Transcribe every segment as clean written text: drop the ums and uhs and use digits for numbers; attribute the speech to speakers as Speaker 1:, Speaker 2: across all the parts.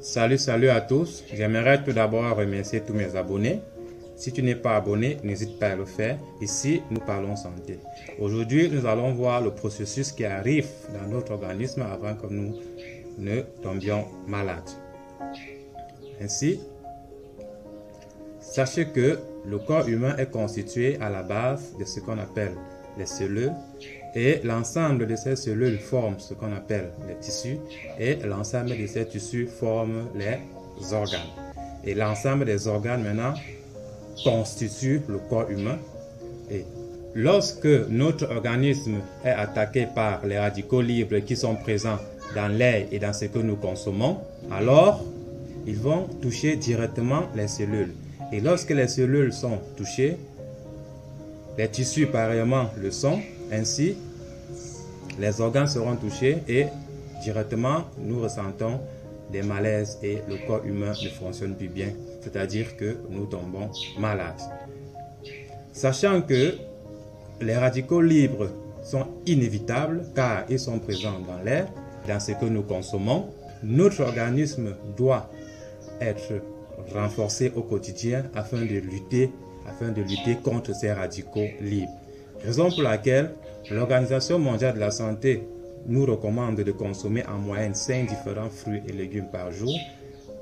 Speaker 1: Salut à tous. J'aimerais tout d'abord remercier tous mes abonnés. Si tu n'es pas abonné, n'hésite pas à le faire. Ici, nous parlons santé. Aujourd'hui, nous allons voir le processus qui arrive dans notre organisme avant que nous ne tombions malades. Ainsi, sachez que le corps humain est constitué à la base de ce qu'on appelle les cellules et l'ensemble de ces cellules forment ce qu'on appelle les tissus et l'ensemble de ces tissus forment les organes. Et l'ensemble des organes maintenant constitue le corps humain. Et lorsque notre organisme est attaqué par les radicaux libres qui sont présents dans l'air et dans ce que nous consommons, alors ils vont toucher directement les cellules. Et lorsque les cellules sont touchées, les tissus pareillement le sont. Ainsi, les organes seront touchés et directement nous ressentons des malaises et le corps humain ne fonctionne plus bien, c'est-à-dire que nous tombons malades. Sachant que les radicaux libres sont inévitables car ils sont présents dans l'air, dans ce que nous consommons, notre organisme doit être renforcé au quotidien afin de lutter contre ces radicaux libres. Raison pour laquelle l'Organisation mondiale de la santé nous recommande de consommer en moyenne 5 différents fruits et légumes par jour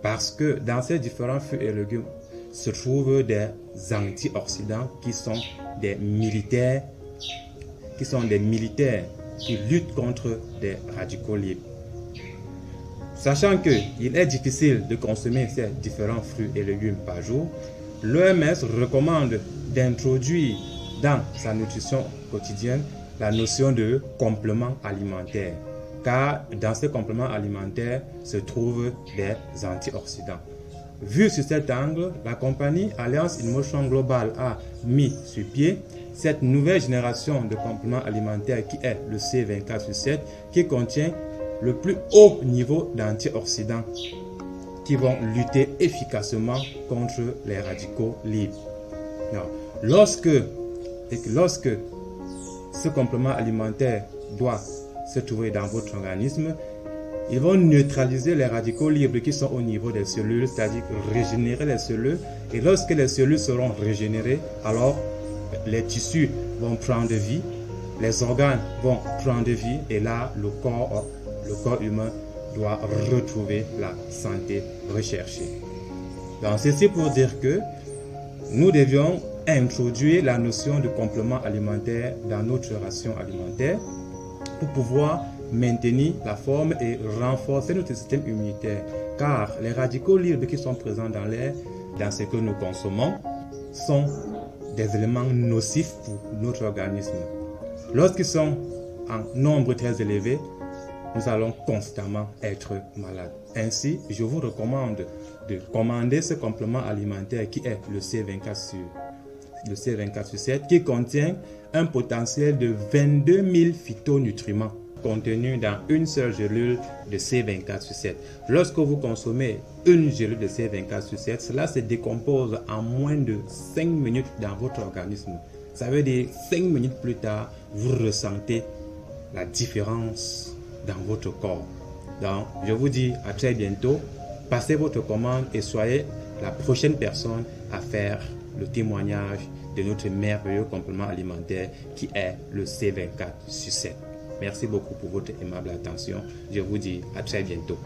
Speaker 1: parce que dans ces différents fruits et légumes se trouvent des antioxydants qui sont des militaires qui luttent contre des radicaux libres. Sachant qu'il est difficile de consommer ces différents fruits et légumes par jour, l'OMS recommande d'introduire dans sa nutrition quotidienne la notion de complément alimentaire, car dans ces compléments alimentaires se trouvent des antioxydants. Vu sur cet angle, la compagnie Alliance in Motion Global a mis sur pied cette nouvelle génération de compléments alimentaires qui est le C24/7, qui contient le plus haut niveau d'antioxydants qui vont lutter efficacement contre les radicaux libres. Alors, lorsque ce complément alimentaire doit se trouver dans votre organisme, ils vont neutraliser les radicaux libres qui sont au niveau des cellules, c'est-à-dire régénérer les cellules. Et lorsque les cellules seront régénérées, alors les tissus vont prendre vie, les organes vont prendre vie, et là, le corps humain doit retrouver la santé recherchée. Donc, ceci pour dire que nous devions introduire la notion de complément alimentaire dans notre ration alimentaire pour pouvoir maintenir la forme et renforcer notre système immunitaire, car les radicaux libres qui sont présents dans l'air, dans ce que nous consommons, sont des éléments nocifs pour notre organisme. Lorsqu'ils sont en nombre très élevé, nous allons constamment être malades. Ainsi, je vous recommande de commander ce complément alimentaire qui est le C24/7, qui contient un potentiel de 22 000 phytonutriments contenus dans une seule gélule de C24/7. Lorsque vous consommez une gélule de C24/7, cela se décompose en moins de 5 minutes dans votre organisme. Ça veut dire 5 minutes plus tard, vous ressentez la différence dans votre corps. Donc, je vous dis à très bientôt. Passez votre commande et soyez la prochaine personne à faire le témoignage de notre merveilleux complément alimentaire qui est le C24/7. Merci beaucoup pour votre aimable attention. Je vous dis à très bientôt.